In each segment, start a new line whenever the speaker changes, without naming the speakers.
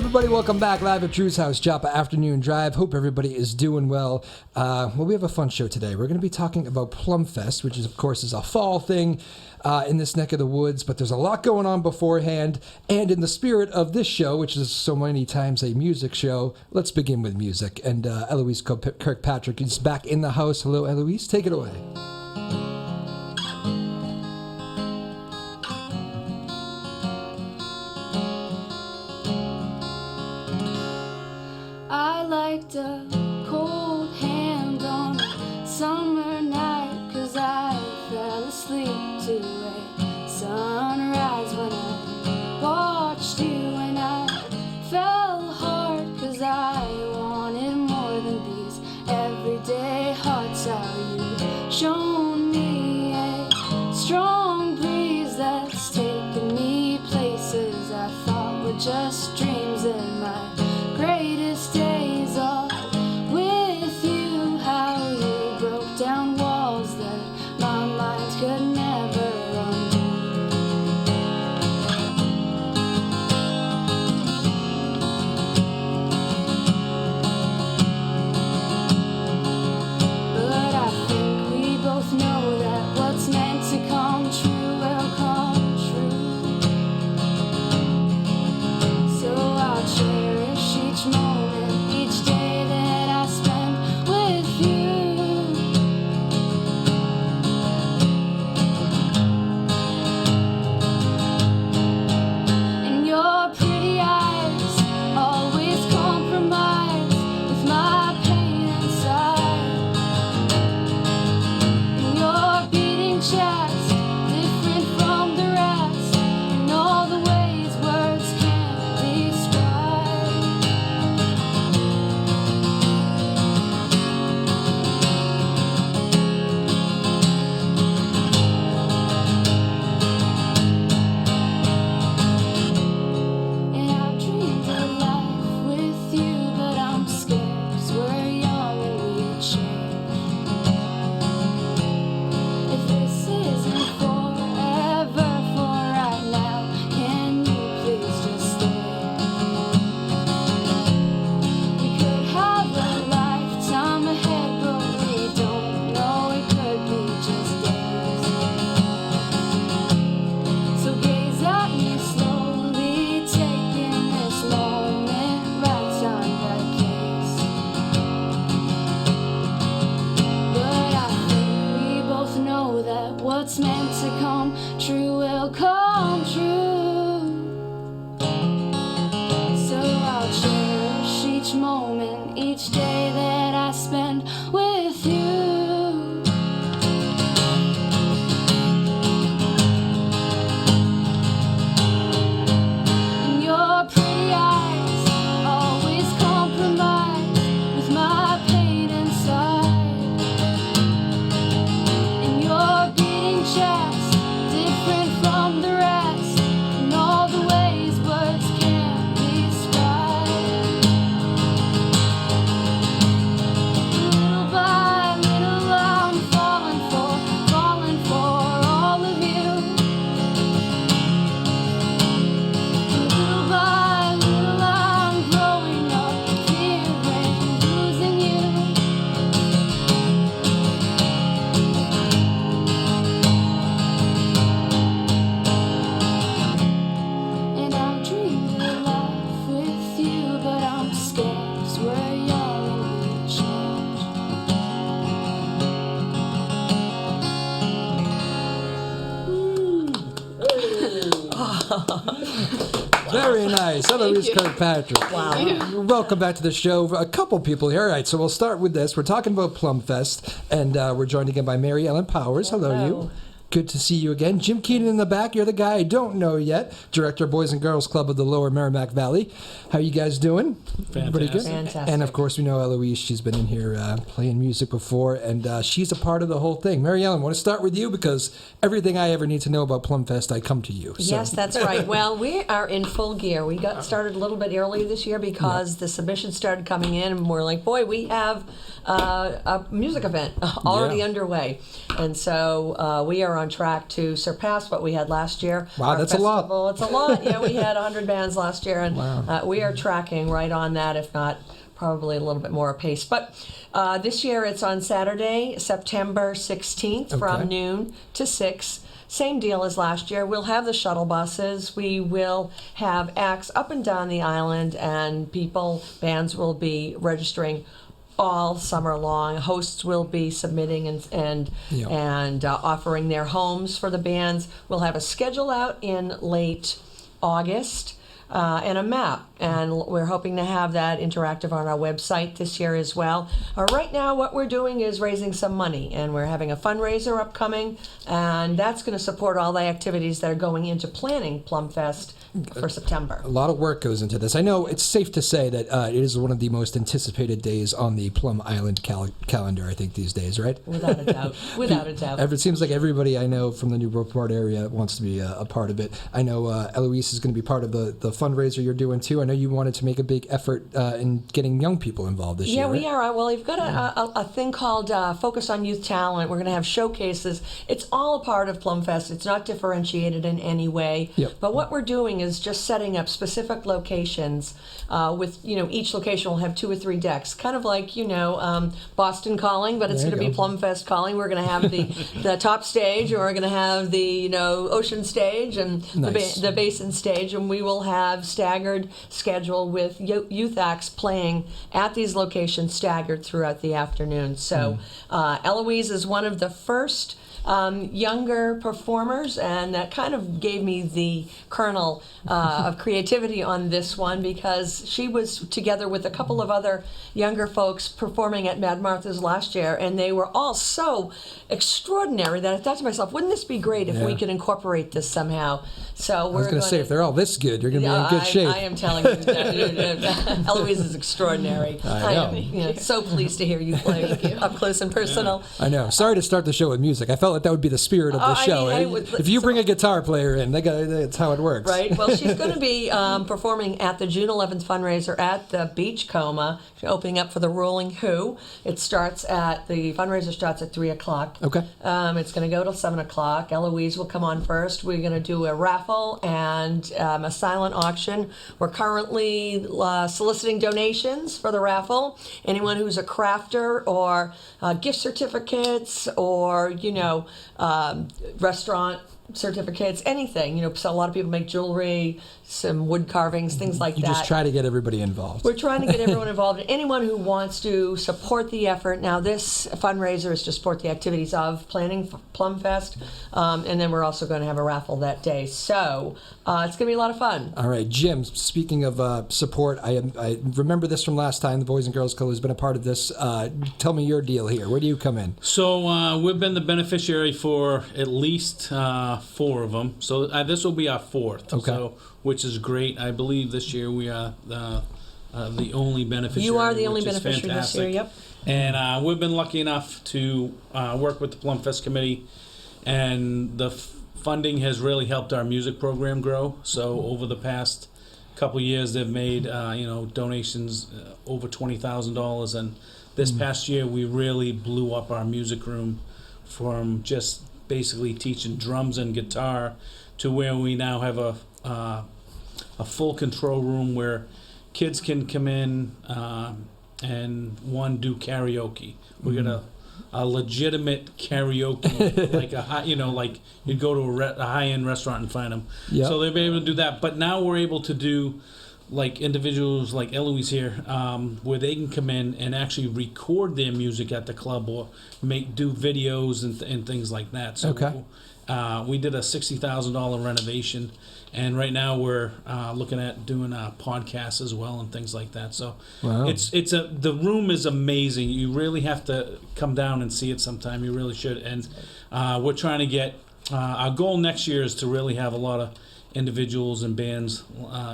everybody, welcome back live at Drew's house, Joppa Afternoon Drive. Hope everybody is doing well. We have a fun show today. We're going to be talking about Plum Fest, which is, of course, is a fall thing in this neck of the woods, but there's a lot going on beforehand. And in the spirit of this show, which is so many times a music show, let's begin with music. And Eloise Kirkpatrick is back in the house. Hello, Eloise. Take it away.
I liked a cold hand on a summer night, 'cause I fell asleep to a sunrise when I watched you, and I fell hard 'cause I wanted more than these everyday hearts. How you shown me a strong breeze that's taken me places I thought were just dreams, in my greatest days are with you. How you broke down walls that my mind could never undo. But I think we both know that what's meant to come true will come true. So I'll cherish each moment, each day that I spend with you. And your pretty eyes always compromise with my pain inside. And your beating chest, different from the rest, in all the ways words can't describe. And I've dreamed of life with you, but I'm scared 'cause we're young and we change. If this isn't forever, for right now, can you please just stay? We could have a lifetime ahead, but we don't know, it could be just days. So gaze at me slowly, taking this moment, right time, right place. But I think we both know that what's meant to come true will come true. So I'll cherish each moment, each day that I spend with you. And your pretty eyes always compromise with my pain inside. And your beating chest, different from the rest, in all the ways words can't describe. Little by little I'm falling for all of you. Little by little I'm growing up, fearing losing you. And I've dreamed of life with you, but I'm scared 'cause we're young and we change.
Very nice. Eloise Kirkpatrick.
Wow.
Welcome back to the show. A couple people here. All right, so we'll start with this. We're talking about Plum Fest, and we're joined again by Mary Ellen Powers. Hello, you. Good to see you again. Jim Keenan in the back. You're the guy I don't know yet. Director of Boys and Girls Club of the Lower Merrimack Valley. How you guys doing? Pretty good.
Fantastic.
And of course, we know Eloise. She's been in here playing music before, and she's a part of the whole thing. Mary Ellen, I want to start with you because everything I ever need to know about Plum Fest, I come to you. So.
Yes, that's right. Well, we are in full gear. We got started a little bit earlier this year because the submissions started coming in, and we're like, boy, we have a music event already underway. And so we are on track to surpass what we had last year.
Wow,
Our
that's a lot.
It's a lot. Yeah, we had 100 bands last year, and
Wow.
we are tracking right on that, if not probably a little bit more apace. But this year it's on Saturday, September 16th from noon to 6. Same deal as last year. We'll have the shuttle buses. We will have acts up and down the island, and bands will be registering all summer long. Hosts will be submitting and offering their homes for the bands. We'll have a schedule out in late August. And a map, and we're hoping to have that interactive on our website this year as well. Right now, what we're doing is raising some money, and we're having a fundraiser upcoming, and that's going to support all the activities that are going into planning Plum Fest for September.
A lot of work goes into this. I know it's safe to say that it is one of the most anticipated days on the Plum Island calendar, I think, these days, right?
Without a doubt. Without a doubt.
It seems like everybody I know from the Newburyport area wants to be a part of it. I know Eloise is going to be part of the fundraiser you're doing, too. I know you wanted to make a big effort in getting young people involved this year,
Yeah,
right?
we are. Well, we've got a thing called Focus on Youth Talent. We're going to have showcases. It's all a part of Plum Fest. It's not differentiated in any way.
Yep.
But what we're doing is just setting up specific locations with, each location will have 2 or 3 decks. Kind of like, Boston Calling, but it's
There
going to
you
be
go.
Plum Fest Calling. We're going to have the top stage, and we're going to have the, ocean stage and
Nice.
the basin stage, and we will have staggered schedule with youth acts playing at these locations staggered throughout the afternoon. So Eloise is one of the first younger performers, and that kind of gave me the kernel of creativity on this one, because she was together with a couple of other younger folks performing at Mad Martha's last year, and they were all so extraordinary that I thought to myself, wouldn't this be great if we
Yeah.
could incorporate this somehow? So
I was going to say, if they're all this good, you're going to be in good shape.
I am telling you, that Eloise is extraordinary.
I know.
am so pleased to hear you play up close and personal.
I know. Sorry to start the show with music. I felt like that would be the spirit of the
I
show.
mean,
If you bring a guitar player in, that's how it works.
Right. Well, she's going to be performing at the June 11th fundraiser at the Beachcomber. She's opening up for the Rolling Who. The fundraiser starts at 3:00.
Okay.
It's going to go till 7:00. Eloise will come on first. We're going to do a raffle and a silent auction. We're currently soliciting donations for the raffle. Anyone who's a crafter or gift certificates or restaurant certificates, anything. So a lot of people make jewelry, some wood carvings, things like
You
that.
just try to get everybody involved.
We're trying to get everyone involved. Anyone who wants to support the effort. Now, this fundraiser is to support the activities of planning Plum Fest, and then we're also going to have a raffle that day. So it's going to be a lot of fun.
All right, Jim, speaking of support, I remember this from last time. The Boys and Girls Club has been a part of this. Tell me your deal here. Where do you come in?
So we've been the beneficiary for at least 4 of them. So this will be our 4th.
Okay.
So, which is great. I believe this year we are the only beneficiary.
You are the only
which is
beneficiary this year,
fantastic.
yep.
And we've been lucky enough to work with the Plum Fest committee, and the funding has really helped our music program grow. So over the past couple years, they've made donations over $20,000, and this past year we really blew up our music room from just basically teaching drums and guitar to where we now have a full control room where kids can come in and do karaoke. We got a legitimate karaoke, like you'd go to a high-end restaurant and find them.
Yep.
So they'll be able to do that. But now we're able to do like individuals like Eloise here, where they can come in and actually record their music at the club or do videos and things like that. So
Okay.
We did a $60,000 renovation, and right now we're looking at doing podcasts as well and things like that. So
Wow.
the room is amazing. You really have to come down and see it sometime. You really should. And we're trying to get our goal next year is to really have a lot of individuals and bands,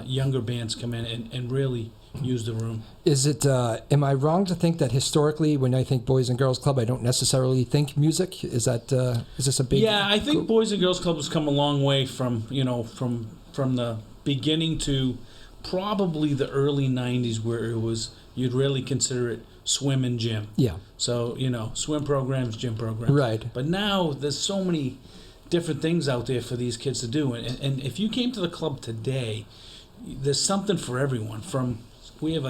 younger bands, come in and really use the room.
Is it? Am I wrong to think that historically, when I think Boys and Girls Club, I don't necessarily think music? Is that? Is this a big?
Yeah, I think Boys and Girls Club has come a long way from the beginning to probably the early '90s, where it was you'd really consider it swim and gym.
Yeah.
So swim programs, gym programs.
Right.
But now there's so many different things out there for these kids to do. And if you came to the club today, there's something for everyone. We have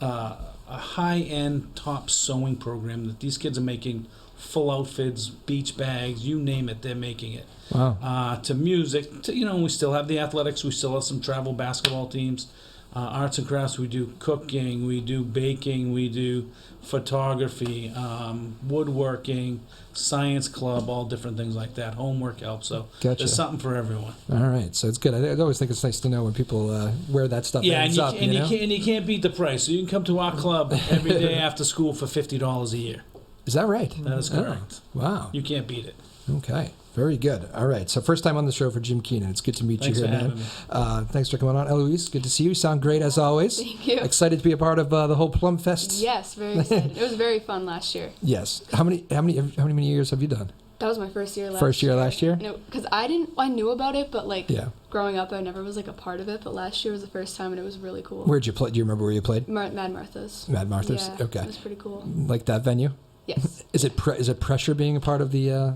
a high-end top sewing program that these kids are making full outfits, beach bags, you name it, they're making it.
Wow.
To music, we still have the athletics, we still have some travel basketball teams. Arts and crafts, we do cooking, we do baking, we do photography, woodworking, science club, all different things like that, homework help. So
Gotcha.
there's something for everyone.
All right, so it's good. I always think it's nice to know when people wear that stuff.
Yeah,
ends up, you know?
you can't beat the price. So you can come to our club every day after school for $50 a year.
Is that right?
That is correct.
Oh, wow.
You can't beat it.
Okay. Very good. All right. So first time on the show for Jim Keenan. It's good to meet
Thanks
you here,
for
man.
having me.
Thanks for coming on, Eloise. Good to see you. You sound great as always.
Thank you.
Excited to be a part of the whole Plum Fest.
Yes, very excited. It was very fun last year.
Yes. How many years have you done?
That was my first year last year.
First year last year?
Because I knew about it, but
Yeah.
growing up, I never was a part of it. But last year was the first time, and it was really cool.
Where'd you play? Do you remember where you played?
Mad Martha's.
Mad Martha's?
Yeah,
Okay.
it was pretty cool.
Like that venue?
Yes.
Is it pressure being a part of the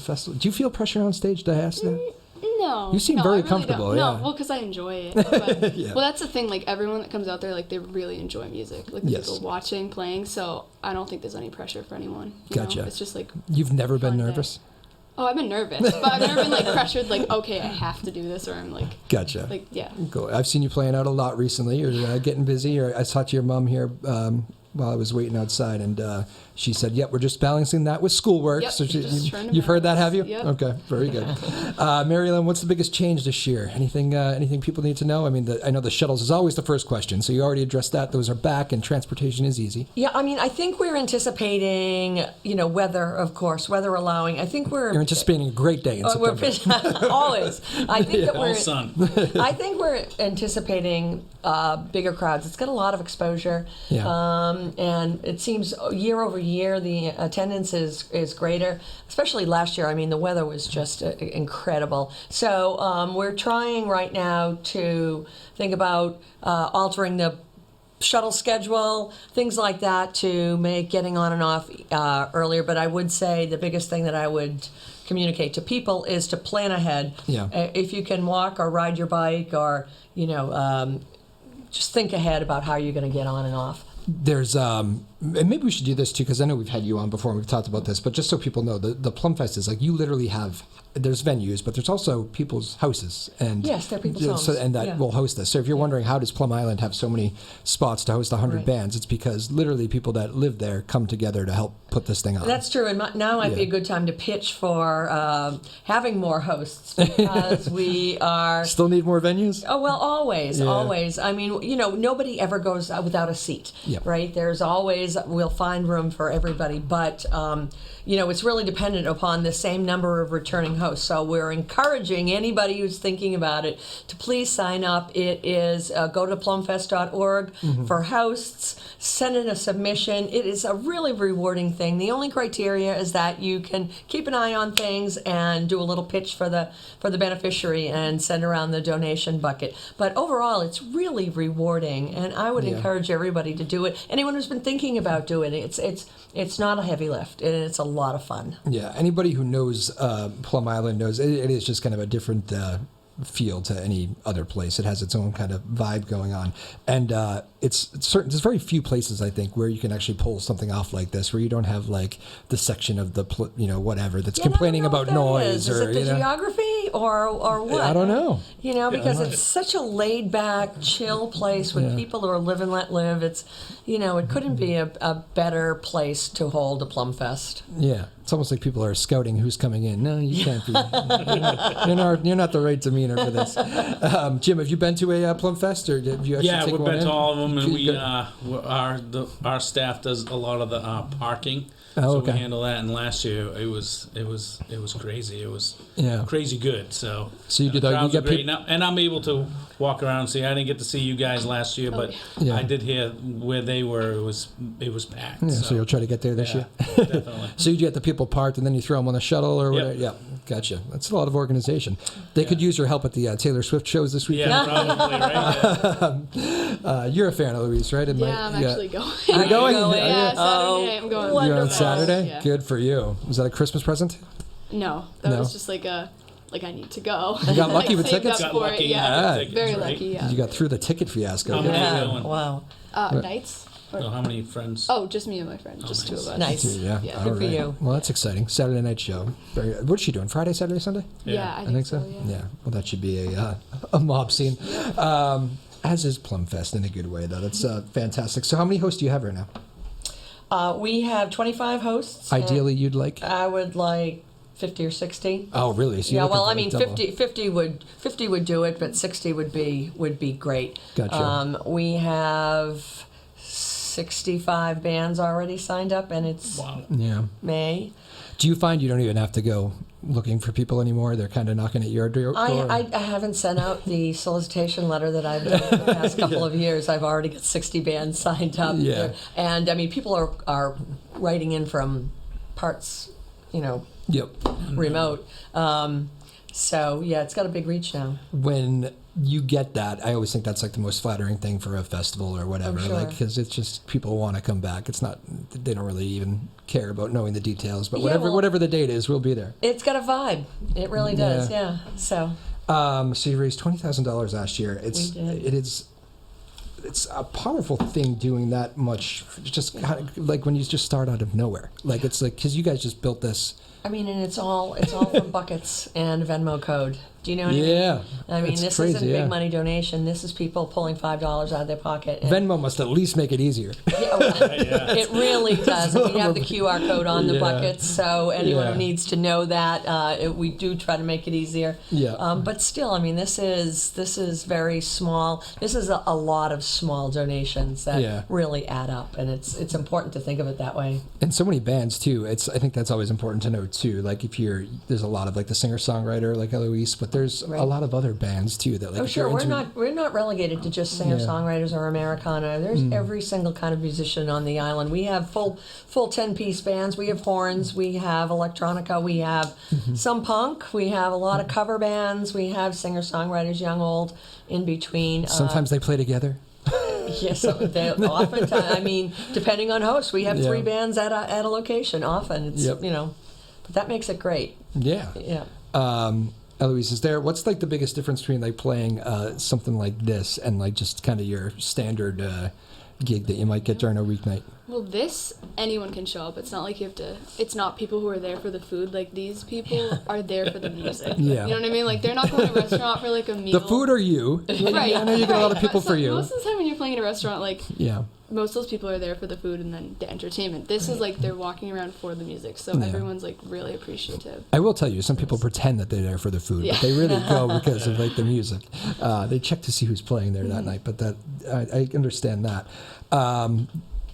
festival? Do you feel pressure on stage? Did I ask that?
No.
You seem
no,
very
I really
comfortable,
don't.
yeah.
No, well, because I enjoy it. But,
Yeah.
Well, that's the thing. Everyone that comes out there, they really enjoy music. The
Yes.
people watching, playing. So I don't think there's any pressure for anyone. You
Gotcha.
know? It's just
You've never been
fun day.
nervous?
Oh, I've been nervous, but I've never been pressured. Okay, I have to do this, or I'm
Gotcha.
yeah.
Cool. I've seen you playing out a lot recently. You're getting busy. Or I talked to your mom here while I was waiting outside, and she said, "Yep, we're just balancing that with schoolwork."
Yep,
So
just trying to
you've heard that, have you?
Yep.
Okay, very good. Mary Ellen, what's the biggest change this year? Anything people need to know? I mean, I know the shuttles is always the first question, so you already addressed that. Those are back, and transportation is easy.
Yeah, I mean, I think we're anticipating, weather, of course, weather allowing. I think
You're anticipating a great day in September.
always. I think that
All sun.
I think we're anticipating bigger crowds. It's got a lot of exposure, and it seems year over year the attendance is greater. Especially last year. I mean, the weather was just incredible. So we're trying right now to think about altering the shuttle schedule, things like that, to make getting on and off earlier. But I would say the biggest thing that I would communicate to people is to plan ahead.
Yeah.
If you can walk or ride your bike, or just think ahead about how you're going to get on and off.
There's and maybe we should do this too, because I know we've had you on before and we've talked about this, but just so people know, the Plum Fest is you literally have, there's venues, but there's also people's houses, and
yes, they're people's homes,
and that will host this. So if you're wondering how does Plum Island have so many spots to host 100
Right.
bands, it's because literally people that live there come together to help put this thing on.
That's true, and now might be a good time to pitch for having more hosts, because we are
Still need more venues?
Oh, well, always,
Yeah.
always. I mean, nobody ever goes without a seat,
Yep.
right? There's always, we'll find room for everybody, but, it's really dependent upon the same number of returning hosts. So we're encouraging anybody who's thinking about it to please sign up. It is, go to plumfest.org for hosts, send in a submission. It is a really rewarding thing. The only criteria is that you can keep an eye on things and do a little pitch for the beneficiary and send around the donation bucket. But overall, it's really rewarding, and I would encourage everybody to do it. Anyone who's been thinking about doing it, it's not a heavy lift, and it's a lot of fun.
Yeah, anybody who knows Plum Island knows it is just kind of a different feel to any other place. It has its own kind of vibe going on, and it's certain. There's very few places, I think, where you can actually pull something off like this, where you don't have the section of the whatever that's complaining about noise
is
or
it the geography or what?
I don't know.
Because it's such a laid back, chill place with people who are live and let live. It's it couldn't be a better place to hold a Plum Fest.
Yeah, it's almost like people are scouting who's coming in. No, you can't be. You're not the right demeanor for this. Jim, have you been to a Plum Fest, or have you actually
Yeah,
taken
we've
one
been
in?
to all of them, and our staff does a lot of the parking.
Oh,
so
okay.
we handle that. And last year it was crazy. It was crazy good. So
you did.
the
You
crowds
get
are great. And I'm able to walk around and see. I didn't get to see you guys last year, but
Yeah.
I did hear where they were. It was packed.
Yeah, so you'll try to get there this year.
Definitely.
So you get the people parked, and then you throw them on the shuttle or whatever.
Yep.
Yeah, gotcha. That's a lot of organization. They could use your help at the Taylor Swift shows this weekend.
Yeah, probably right.
You're a fan of Eloise, right?
I'm actually going.
You're going?
going?
Yeah,
Yeah.
Saturday. I'm going.
You're on
Wonderful.
Saturday?
Yeah.
Good for you. Was that a Christmas present?
No, that
No?
was just like I need to go.
You got lucky
Like,
with
saved
tickets?
up
Got
for it,
lucky and
yeah.
got tickets,
Very
right?
lucky, yeah.
You got through the ticket fiasco.
How many
Yeah.
are going?
Wow.
Nights?
So how many friends?
Oh, just me and my friend, just two
nice.
of us.
Nice.
Yeah,
Yeah.
all
Good for
right.
you.
Well, that's exciting. Saturday night show. What's she doing? Friday, Saturday, Sunday?
Yeah, I think so. Yeah.
Well, that should be a mob scene. As is Plum Fest in a good way, though. That's fantastic. So, how many hosts do you have right now?
We have 25 hosts. and
Ideally, you'd like.
I would like 50 or 60.
Oh, really? So you're
Yeah,
looking
well,
for
I
like
mean,
double.
50 would do it, but 60 would be great.
Gotcha.
We have 65 bands already signed up, and it's
Wow.
Yeah.
May.
Do you find you don't even have to go looking for people anymore? They're kind of knocking at your door.
I haven't sent out the solicitation letter that I've done for the past couple of years. I've already got 60 bands signed up.
Yeah.
And I mean, people are writing in from parts,
Yep.
remote. So yeah, it's got a big reach now.
When you get that, I always think that's like the most flattering thing for a festival or whatever.
sure.
Like, because it's just people want to come back. It's not, they don't really even care about knowing the details. But
Yeah,
whatever
well-
whatever the date is, we'll be there.
It's got a vibe. It really does. Yeah. So
So you raised $20,000 last year.
We did.
It's a powerful thing doing that much. Just kind of, like when you just start out of nowhere. Like it's like because you guys just built this.
I mean, and it's all from buckets and Venmo code. Do you know what I mean?
Yeah.
I mean,
It's
this
crazy,
isn't a
yeah.
big money donation. This is people pulling $5 out of their pocket. And
Venmo must at least make it easier.
Yeah, well,
Yeah.
it really does. And we have the QR code on the
Yeah.
buckets, so anyone
Yeah.
who needs to know that, we do try to make it easier.
Yeah.
But still, I mean, this is very small. This is a lot of small donations that
Yeah.
really add up, and it's important to think of it that way.
And so many bands too. I think that's always important to know too. Like if there's a lot of like the singer songwriter like Eloise, but there's
Right.
a lot of other bands too that like.
Oh,
if you're
sure.
into-
We're not relegated to just singer songwriters or Americana. There's every single kind of musician on the island. We have full 10-piece bands. We have horns. We have electronica. We have some punk. We have a lot of cover bands. We have singer songwriters, young, old, in between.
Sometimes they play together.
Yes, oftentimes. I mean, depending on host, we have
Yeah.
3 bands at a location. Often, it's
Yep.
but that makes it great.
Yeah.
Yeah.
Eloise, what's like the biggest difference between like playing something like this and like just kind of your standard gig that you might get during a weeknight?
Well, this, anyone can show up. It's not like you have to, it's not people who are there for the food. Like, these people are there for the music.
Yeah.
You know what I mean? Like, they're not going to a restaurant for, like, a meal.
The food or you?
Right.
I know you get a lot of people
So
for you.
Most of the time when you're playing at a restaurant, like,
Yeah.
most of those people are there for the food and then the entertainment. This is, like, they're walking around for the music. So
Yeah.
everyone's, like, really appreciative.
I will tell you, some people pretend that they're there for the food,
Yeah.
but they really go because of like the music. They check to see who's playing there that night, but I understand that.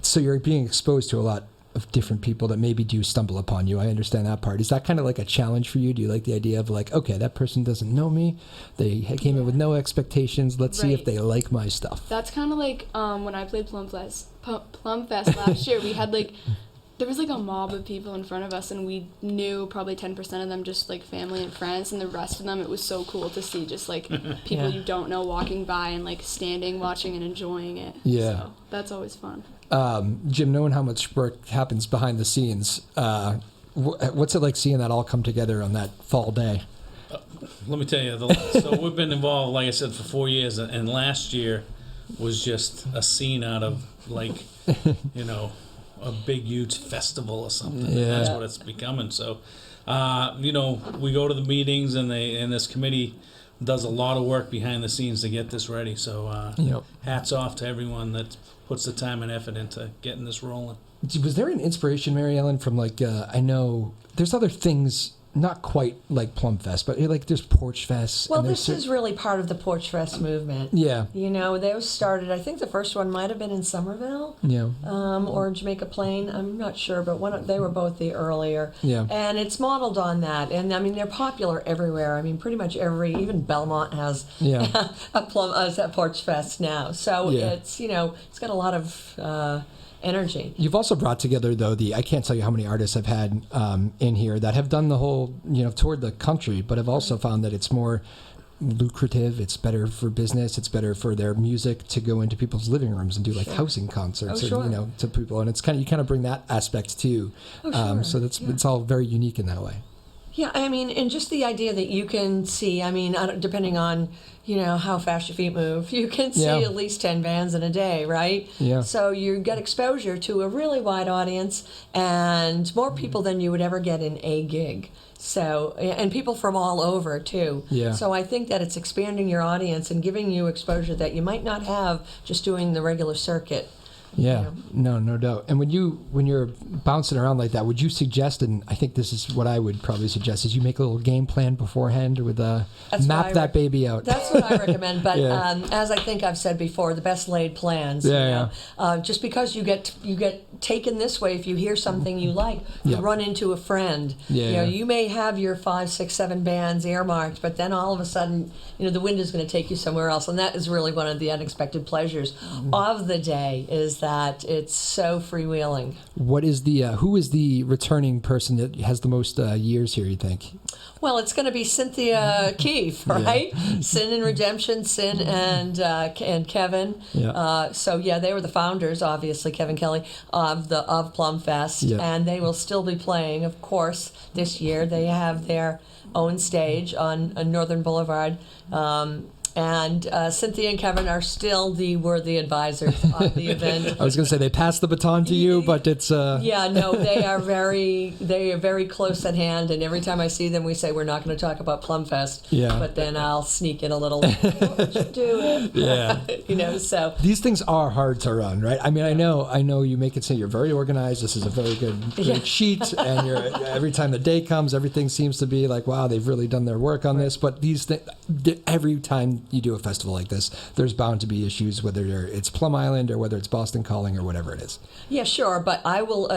So you're being exposed to a lot of different people that maybe do stumble upon you. I understand that part. Is that kind of like a challenge for you? Do you like the idea of like, okay, that person doesn't know me. They came in with no expectations. Let's see if
Right.
they like my stuff.
That's kind of like when I played Plum Fest last year. We had, like, there was, like, a mob of people in front of us, and we knew probably 10% of them just, like, family and friends, and the rest of them, it was so cool to see just, like, people
Yeah.
you don't know walking by and, like, standing, watching, and enjoying it.
Yeah.
So that's always fun.
Jim, knowing how much work happens behind the scenes, what's it like seeing that all come together on that fall day?
Let me tell you, so we've been involved, like I said, for 4 years, and last year was just a scene out of, like, a big, huge festival or something.
Yeah.
And that's what it's becoming. So, we go to the meetings, and this committee does a lot of work behind the scenes to get this ready. So,
Yep.
hats off to everyone that puts the time and effort into getting this rolling.
Was there an inspiration, Mary Ellen, from like I know there's other things not quite like Plum Fest, but like there's Porch Fest.
Well,
and
this
there's
is really part of the Porch Fest movement.
yeah,
Those started, I think the first one might have been in Somerville.
yeah,
Or Jamaica Plain, I'm not sure, but they were both the earlier.
Yeah.
And it's modeled on that. And I mean, they're popular everywhere. I mean, pretty much even Belmont has
Yeah.
a Porch Fest now. So
Yeah.
it's got a lot of energy.
You've also brought together though I can't tell you how many artists I've had in here that have done the whole toured the country, but have also found that it's more lucrative, it's better for business, it's better for their music to go into people's living rooms and do like housing concerts,
Oh, sure.
or, to people, and it's you kind of bring that aspect too.
Oh, sure.
So it's all very unique in that way.
Yeah, I mean, and just the idea that you can see, I mean, depending on, how fast your feet move, you can see at least 10 bands in a day, right?
Yeah.
So you get exposure to a really wide audience and more people than you would ever get in a gig. So, and people from all over, too.
Yeah.
So I think that it's expanding your audience and giving you exposure that you might not have just doing the regular circuit.
Yeah, no doubt. And when you're bouncing around like that, would you suggest, and I think this is what I would probably suggest, is you make a little game plan beforehand with map that baby out.
That's what I recommend. But as I think I've said before, the best laid plans. Just because you get taken this way, if you hear something you like, you run into a friend. You may have your 5, 6, 7 bands earmarked, but then all of a sudden, the wind is going to take you somewhere else, and that is really one of the unexpected pleasures of the day. Is that it's so freewheeling.
What is who is the returning person that has the most years here, you think?
Well, it's going to be Cynthia Keefe, right? Sin and Redemption, Sin and Kevin. They were the founders, obviously, Kevin Kelly, of Plum Fest, and they will still be playing, of course, this year. They have their own stage on Northern Boulevard. And Cynthia and Kevin are still the worthy advisors of the event.
I was going to say they passed the baton to you, but it's...
they are very close at hand, and every time I see them, we say we're not going to talk about Plum Fest. But then I'll sneak in a little, what would you do it? So... These
things are hard to run, right? I mean, I know you make it seem you're very organized, this is a very great sheet, and every time the day comes, everything seems to be like, wow, they've really done their work on this, but these things, every time you do a festival like this, there's bound to be issues, whether it's Plum Island or whether it's Boston Calling or whatever it is.
Yeah, sure, but I will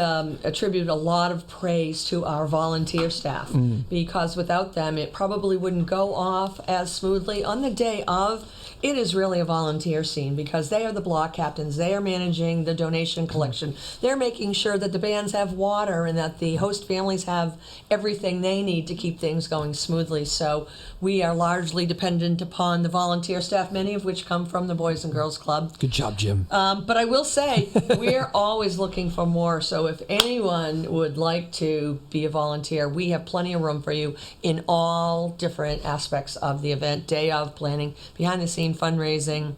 attribute a lot of praise to our volunteer staff because without them, it probably wouldn't go off as smoothly on the day of. It is really a volunteer scene because they are the block captains. They are managing the donation collection. They're making sure that the bands have water and that the host families have everything they need to keep things going smoothly. So we are largely dependent upon the volunteer staff, many of which come from the Boys and Girls Club.
Good job, Jim.
But I will say, we're always looking for more. So if anyone would like to be a volunteer, we have plenty of room for you in all different aspects of the event, day of, planning, behind the scenes, fundraising,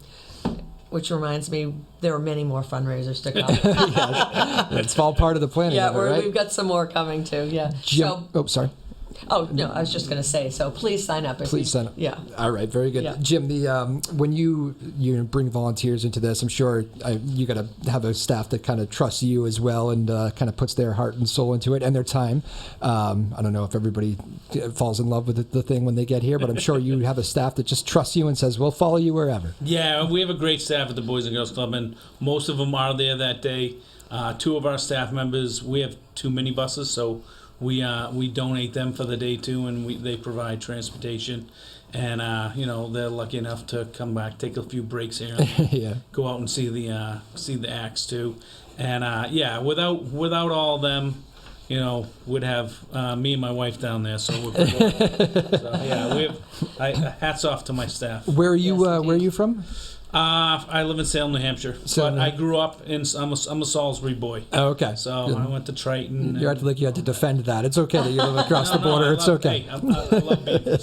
which reminds me, there are many more fundraisers to come.
It's all part of the planning. Right?
We've got some more coming too. Yeah.
Jim, sorry.
Oh no, I was just going to say. So please sign up.
Sign up.
Yeah.
All right. Very good, Jim. When you bring volunteers into this, I'm sure you got to have a staff that kind of trusts you as well and kind of puts their heart and soul into it and their time. I don't know if everybody falls in love with the thing when they get here, but I'm sure you have a staff that just trusts you and says, "We'll follow you wherever." Yeah,
we have a great staff at the Boys and Girls Club, and most of them are there that day. 2 of our staff members, we have 2 minibuses, so. We donate them for the day too, and they provide transportation, and they're lucky enough to come back, take a few breaks here, and go out and see the acts too, and without all of them, would have me and my wife down there, so we have hats off to my staff.
Where are you? Where are you from?
I live in Salem, New Hampshire, but I grew up I'm a Salisbury boy.
Oh, okay.
So I went to Triton.
You had to defend that. It's okay that you live across the border. It's okay.
I love being from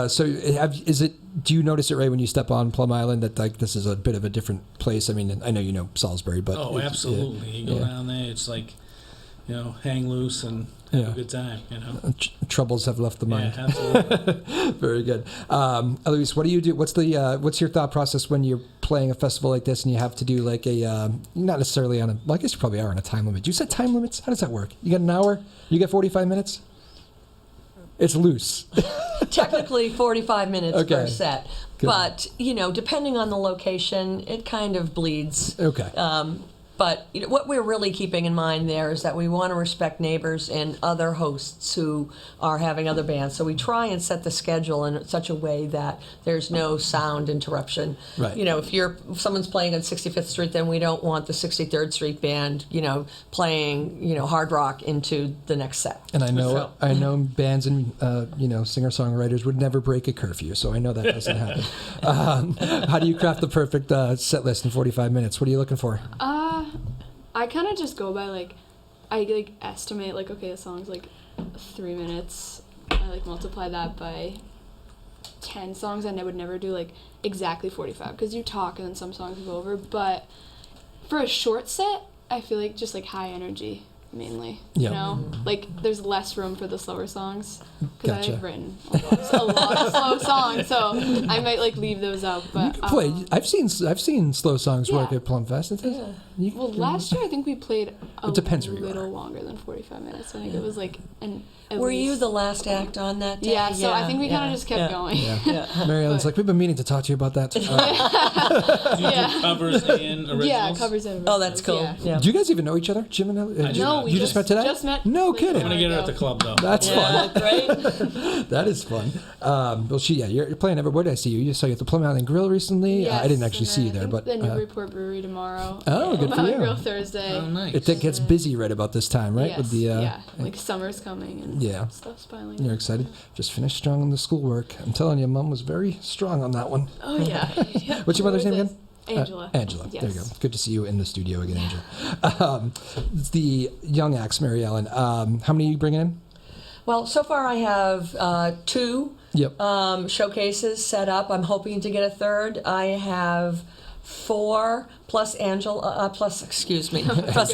Salisbury.
Do you notice it right when you step on Plum Island that this is a bit of a different place? I mean, I know you know Salisbury, but
absolutely. You go down there, it's like hang loose and have a good time.
Troubles have left the mind.
Yeah, absolutely.
Very good. Eloise, what do you do? What's your thought process when you're playing a festival like this and you have to do like a not necessarily on a? Well, I guess you probably are on a time limit. Do you set time limits? How does that work? You get an hour? You get 45 minutes? It's loose.
Technically 45 minutes per set. Good. But, depending on the location, it kind of bleeds.
Okay.
But what we're really keeping in mind there is that we want to respect neighbors and other hosts who are having other bands. So we try and set the schedule in such a way that there's no sound interruption.
Right.
If someone's playing on 65th Street, then we don't want the 63rd Street band, playing, hard rock into the next set.
And I know bands and singer-songwriters would never break a curfew, so I know that doesn't happen. How do you craft the perfect set list in 45 minutes? What are you looking for?
I kind of just go by I estimate okay, the song's 3 minutes. I like multiply that by 10 songs, and I would never do like exactly 45 because you talk and then some songs go over. But for a short set, I feel like just like high energy mainly.
Yeah.
You know, like there's less room for the slower songs because
Gotcha.
I've written a lot of slow songs, so I might like leave those out. But
You can play. I've seen slow songs work
Yeah.
at PlumFest.
Well, last year I think we played a
It depends where you
little
are.
longer than 45 minutes. I think it was like at
Were you
least-
the last act on that day?
Yeah, so I think we kind of just kept going.
Yeah. Mary Ellen's like, we've been meaning to talk to you about that.
Do you do covers and originals?
Yeah, covers and
Oh, that's cool.
Yeah.
Yeah.
Do you guys even know each other, Jim and Ellie?
I do
No,
not.
we
You just met today?
Just met.
No
like,
kidding.
I'm gonna get her at the club though.
That's fun.
Right?
That is fun. Well, you're playing everywhere. Where did I see you? You saw you at the Plum Island Grill recently.
Yes,
I didn't actually
and
see you
then
there,
I
but
think the Newburyport Brewery tomorrow.
Oh, good for
Plum
you.
Island Grill Thursday.
Oh, nice.
it gets busy right about this time, right?
Yes,
With the
yeah, like summer's coming and
Yeah.
stuff's piling up.
You're excited. Just finished strong on the schoolwork. I'm telling you, Mom was very strong on that one.
Oh yeah. Yeah.
What's your mother's
Who
name
is
again?
this? Angela.
Angela.
Yes.
There you go. Good to see you in the studio again, Angela. It's the young acts, Mary Ellen. How many are you bringing in?
Well, so far I have 2
Yep.
showcases set up. I'm hoping to get a third. I have 4 plus Angela, plus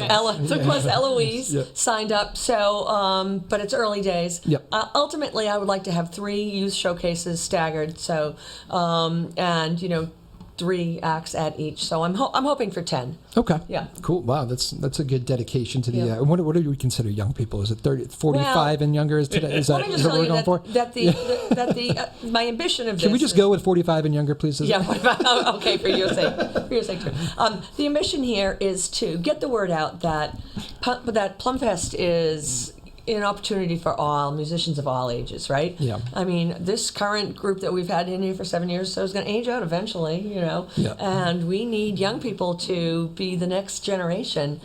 Eloise
Yep.
signed up. So, but it's early days.
Yep.
Ultimately, I would like to have 3 youth showcases staggered. So, and 3 acts at each. So I'm hoping for 10.
Okay.
Yeah.
Cool. Wow, that's a good dedication to the.
Yeah.
What do we consider young people? Is it 45 and younger? Is today? Is
Let
that
me
is
just
that what
tell
we're
you
going for?
that the my ambition of this.
Can we just
is-
go with 45 and younger, please?
Yeah, okay, for your sake. For your sake, too. The ambition here is to get the word out that Plum Fest is an opportunity for all musicians of all ages, right?
Yeah.
I mean, this current group that we've had in here for 7 years, so is going to age out eventually,
Yeah.
And we need young people to be the next generation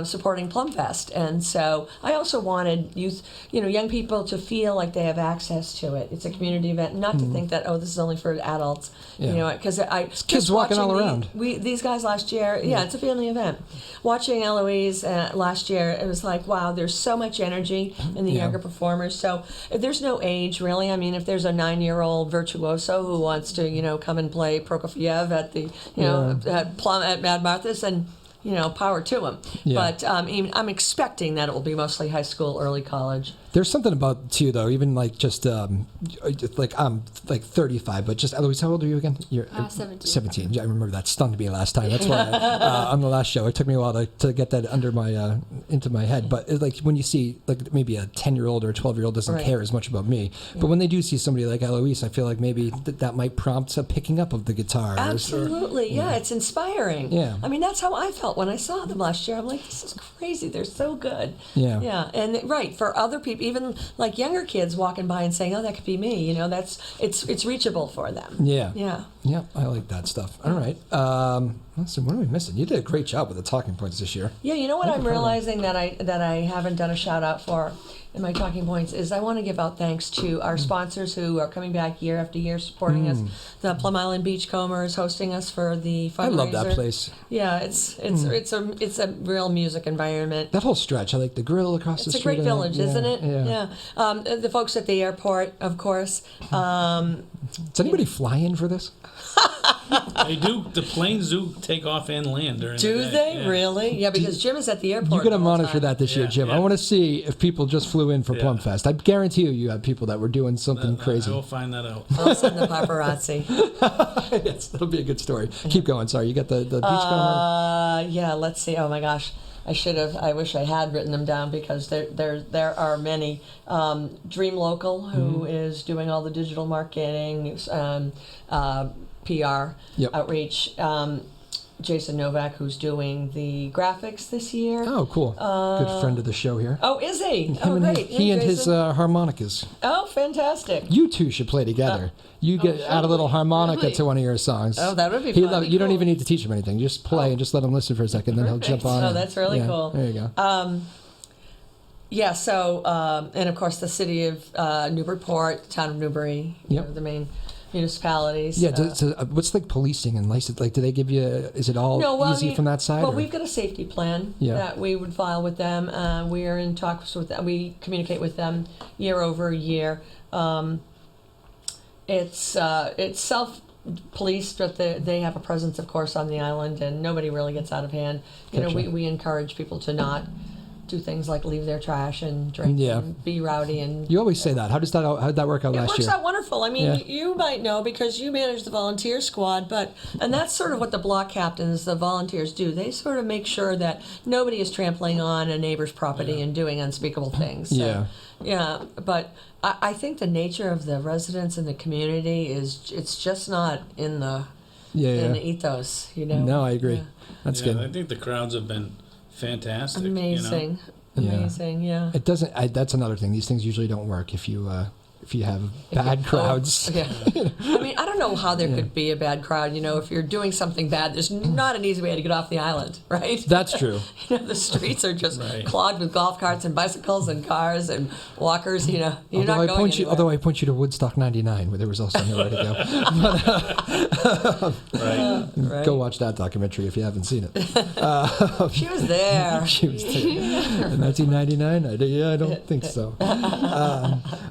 supporting Plum Fest. And so I also wanted young people to feel like they have access to it. It's a community event, not to think that, this is only for adults,
Yeah.
because I
kids
just
walking all
watching
around.
these guys last year, it's a family event. Watching Eloise last year, it was like, wow, there's so much energy in the
Yeah.
younger performers. So there's no age, really. I mean, if there's a 9-year-old virtuoso who wants to, come and play Prokofiev at the, at Mad Martha's, and power to him.
Yeah.
But I'm expecting that it will be mostly high school, early college.
There's something about too, though. Even like just like I'm like 35, but just Eloise, how old are you again? You're
17.
17. Yeah, I remember that stunned me last time. That's why on the last show it took me a while to get that under my into my head. But like when you see like maybe a 10-year-old or a 12-year-old doesn't
Right.
care as much about me, but when they do see somebody like Eloise, I feel like maybe that might prompt a picking up of the guitar.
Absolutely, yeah, it's inspiring.
Yeah.
I mean, that's how I felt when I saw them last year. I'm like, this is crazy. They're so good.
Yeah.
Yeah, and right for other people, even like younger kids walking by and saying, "Oh, that could be me." It's reachable for them.
Yeah.
Yeah.
Yeah, I like that stuff. All right. Let's see, what are we missing? You did a great job with the talking points this year.
Yeah, you know what
Thank
I'm
you for
realizing that I haven't done a shout out for in my talking points is I want to give out thanks to our sponsors who are coming back year after year supporting us. The Plum Island Beachcombers hosting us for the fundraiser.
I love that place.
Yeah, it's a real music environment.
That whole stretch, I like the grill across the
It's a
street.
great village, isn't it?
Yeah.
The folks at the airport, of course.
Does anybody fly in for this?
They do. The planes do take off and land during
Do
the day.
they
Yeah.
really? Yeah, because Jim is at the airport.
You got to
the whole
monitor
time.
that this year,
Yeah,
Jim. I
yeah.
want to see if people just flew in for
Yeah.
Plum Fest. I guarantee you had people that were doing something
I
crazy.
will find that out.
I'll send the paparazzi.
Yes, that'll be a good story. Keep going. Sorry, you got the beachcomber.
Yeah, let's see. Oh my gosh. I wish I had written them down because there are many. Dream Local, who is doing all the digital marketing, PR,
Yep.
outreach. Jason Novak, who's doing the graphics this year.
Oh, cool. Good friend of the show here.
Oh, is he?
Him
Oh,
and
great.
he and his
Jason.
harmonicas.
Oh, fantastic.
You two should play together. You get add a little harmonica
Really?
to one of your songs.
Oh, that would be
He
fun.
you don't even need to teach him anything. Just play and just let him listen for a second, then he'll jump on.
Oh,
in.
that's really cool.
There you go.
Yeah, so, and of course the city of Newburyport, town of Newbury,
Yep.
the main municipalities.
Yeah, what's like policing and license? Like, do they give you? Is it all easy from that side?
Well, we've got a safety plan that we would file with them. We are in talks with them. We communicate with them year over year. It's self-policed, but they have a presence, of course, on the island, and nobody really gets out of hand. You know, we encourage people to not do things like leave their trash and drink and be rowdy. And
you always say that. How did that work out last year?
It works out wonderful. I mean, you might know because you manage the volunteer squad, and that's sort of what the block captains, the volunteers, do. They sort of make sure that nobody is trampling on a neighbor's property and doing unspeakable things. So, but I think the nature of the residents in the community it's just not in the in the ethos. You know.
No, I agree. That's good.
I think the crowds have been fantastic.
Amazing.
You know?
Amazing, yeah.
It doesn't. That's another thing. These things usually don't work if you have bad crowds.
I mean, I don't know how there could be a bad crowd. You know, if you're doing something bad, there's not an easy way to get off the island, right?
That's true.
You know, the streets are just clogged with golf carts and bicycles and cars and walkers. You know, you're not going anywhere.
Although I point you to Woodstock '99, where there was also nowhere to go. Go watch that documentary if you haven't seen it.
She was there.
She was there. In 1999? I don't think so.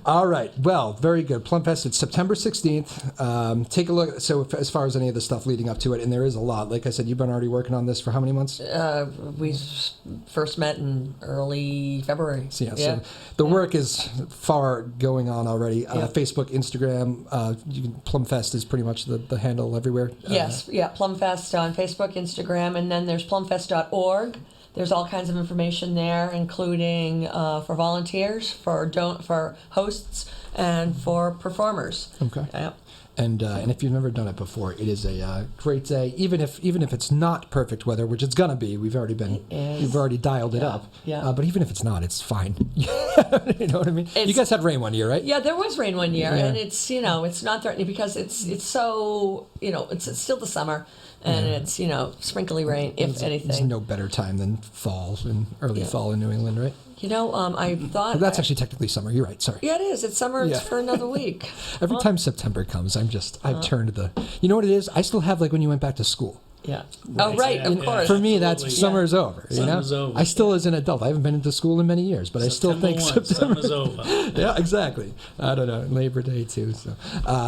All right. Well, very good. PlumFest, it's September 16th. Take a look. So as far as any of the stuff leading up to it, and there is a lot. Like I said, you've been already working on this for how many months?
We first met in early February.
So the work is far going on already. Facebook, Instagram, PlumFest is pretty much the handle everywhere.
Yes, PlumFest on Facebook, Instagram, and then there's plumfest.org. There's all kinds of information there, including for volunteers, for hosts, and for performers.
Okay.
Yep.
And if you've never done it before, it is a great day. Even if it's not perfect weather, which it's gonna be, we've already dialed it up.
Yeah.
But even if it's not, it's fine. You know what I mean? You guys had rain one year, right?
Yeah, there was rain one year, and it's it's not threatening because it's so it's still the summer. And it's, sprinkly rain, if anything.
There's no better time than fall and early fall in New England, right?
I thought...
But that's actually technically summer. You're right. Sorry.
Yeah, it is. It's summer for another week.
Every time September comes, I've turned the... You know what it is? I still have, like, when you went back to school.
Yeah. Of course.
For me, that's summer's over.
Summer's over.
I still, as an adult, I haven't been into school in many years, but I still think
summer's over.
Yeah, exactly. I don't know. Labor Day too. So,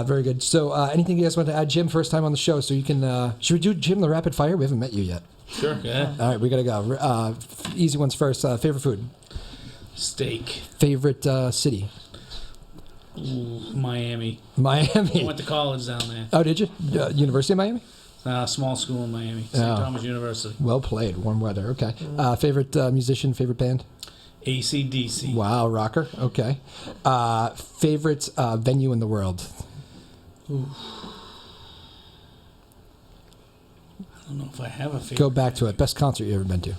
very good. So, anything you guys want to add, Jim? First time on the show, so you can. Should we do Jim the rapid fire? We haven't met you yet.
Sure. Yeah.
All right, we gotta go. Easy ones first. Favorite food.
Steak.
Favorite city.
Miami.
Miami.
I went to college down there.
Oh, did you? University of Miami?
Small school in Miami, St. Thomas University.
Well played. Warm weather. Okay. Favorite musician, favorite band?
AC/DC.
Wow, rocker. Okay. Favorite venue in the world?
Ooh. I don't know if I have a favorite.
Go back to it. Best concert you ever been to?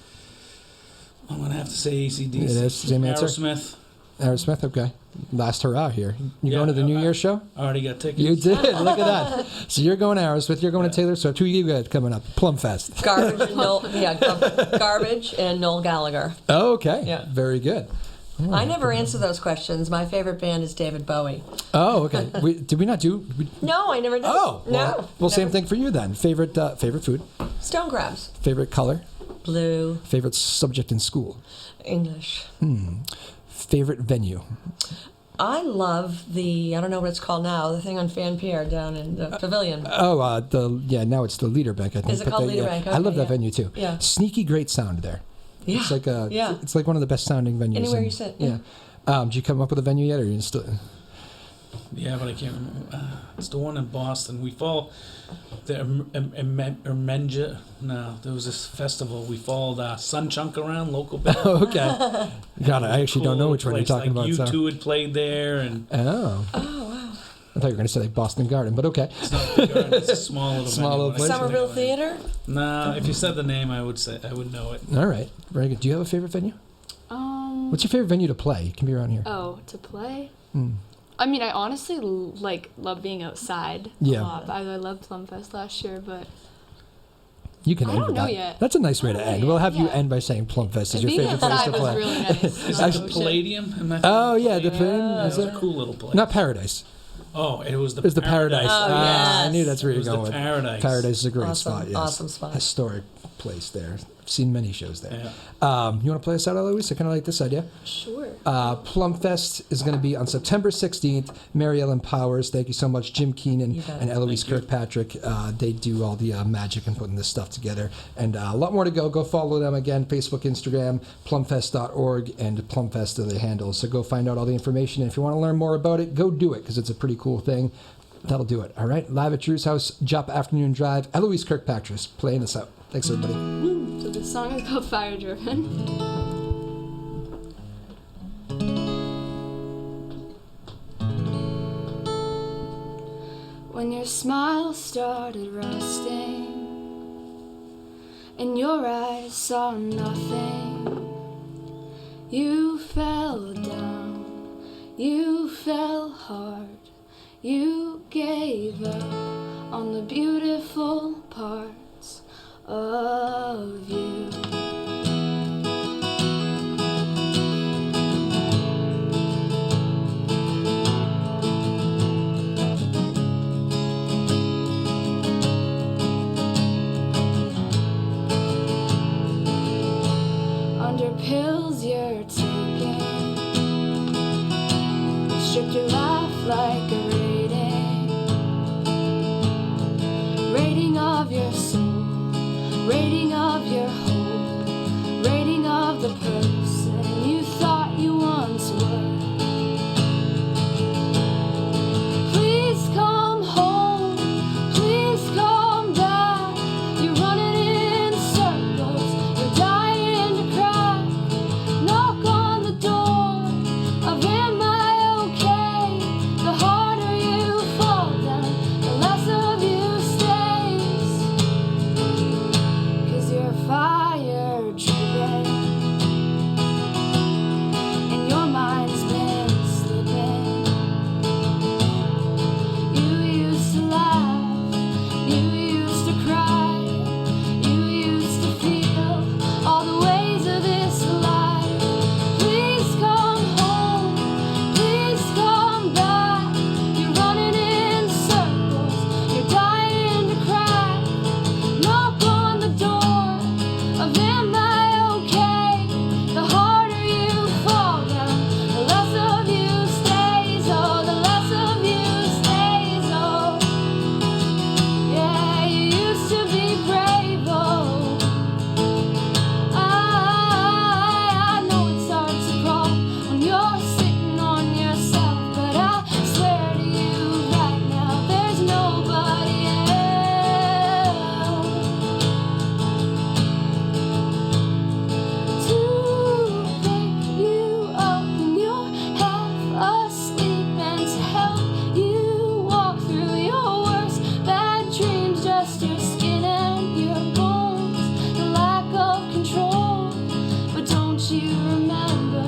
I'm going to have to say AC/DC.
It is. Same answer? Aerosmith, okay. Last hurrah here. You going to the New Year's show?
I already got tickets.
You did? Look at that. So you're going to Aerosmith, you're going to Taylor Swift. Who you got coming up? PlumFest.
Garbage and Noel Gallagher.
Oh, okay.
Yeah.
Very good. Oh,
I never answer those questions. My favorite band is David Bowie.
Oh, okay. Did we not do...
No, I never did.
Oh.
No.
Well, same thing for you then. Favorite food?
Stone crabs.
Favorite color?
Blue.
Favorite subject in school?
English.
Favorite venue?
I love I don't know what it's called now, the thing on Fan Pier down in the pavilion.
Now it's the Leader Bank, I think.
Is it called Leader Bank? Okay,
I love that venue too.
Yeah.
Sneaky great sound there.
Yeah.
It's like it's like one of the best sounding venues.
Anywhere you sit.
Yeah. Did you come up with a venue yet, or are you still?
Yeah, but I can't remember. It's the one in Boston. We fall there was this festival. We followed Sun Chunk around, local band.
Oh, okay. God, I actually don't know which one you're talking about.
U2 had played there, and
wow.
I thought you were going to say like Boston Garden, but okay.
It's not the Garden. It's a small little
place.
Somerville Theater?
No, if you said the name, I would know it.
All right, very good. Do you have a favorite venue? What's your favorite venue to play? It can be around here.
Oh, to play? I mean, I honestly love being outside a lot. I love PlumFest last year, but
you can
I
end
don't
with
know
that.
yet.
That's a nice way to end. We'll have you end by saying PlumFest is your favorite place to play.
Being outside was really nice.
The Palladium?
Oh yeah, the Palladium.
It's a cool little place.
Not Paradise.
Oh, it was the
Paradise.
Oh,
I
yes.
knew that's where
It
you're
was the
going with
Paradise.
Paradise is a great
Awesome,
spot. Yes.
awesome spot.
Historic place there. I've seen many shows there.
Yeah.
You want to play us out, Eloise? I kind of like this idea.
Sure.
Plum Fest is going to be on September 16th. Mary Ellen Powers, thank you so much. Jim Keenan
You bet.
and Eloise
Thank you.
Kirkpatrick, they do all the magic and putting this stuff together. And a lot more to go. Go follow them again, Facebook, Instagram, plumfest.org, and PlumFest are the handles. So go find out all the information. And if you want to learn more about it, go do it because it's a pretty cool thing. That'll do it. All right. Live at Drew's house, Joppa Afternoon Drive. Eloise Kirkpatrick playing us out. Thanks, everybody.
So this song is called Fire Driven. When your smile started rusting and your eyes saw nothing, you fell down, you fell hard, you gave up on the beautiful parts of you. Under pills you're taking, stripped your life like a rating of your soul, rating of your hope, rating of the person you thought you once were. Please come home, please come back. You're running in circles, you're dying to cry. Knock on the door of am I okay? The harder you fall down, the less of you stays. 'Cause you're fire driven and your mind's been slipping. You used to laugh, you used to cry, you used to feel all the ways of this life. Please come home, please come back. You're running in circles, you're dying to crack. Knock on the door of am I okay? The harder you fall down, the less of you stays. Oh, the less of you stays. Oh, yeah, you used to be brave. Oh, I know it's hard to crawl when you're sitting on yourself, but I swear to you right now, there's nobody else to pick you up when you're half asleep and to help you walk through your worst bad dreams. Just your skin and your bones, the lack of control. But don't you remember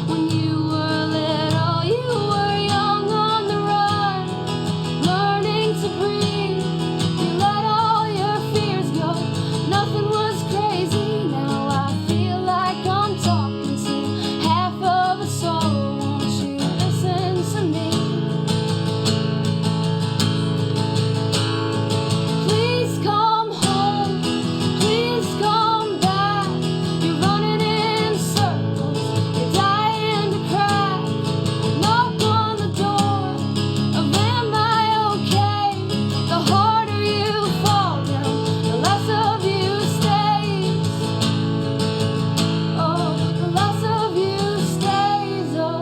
when you were little, you were young on the run, learning to breathe. You let all your fears go, nothing was crazy. Now I feel like I'm talking to half of a soul. Won't you listen to me? Please come home, please come back. You're running in circles, you're dying to crack. Knock on the door of am I okay? The harder you fall down, the less of you stays. Oh, the less of you stays. Oh,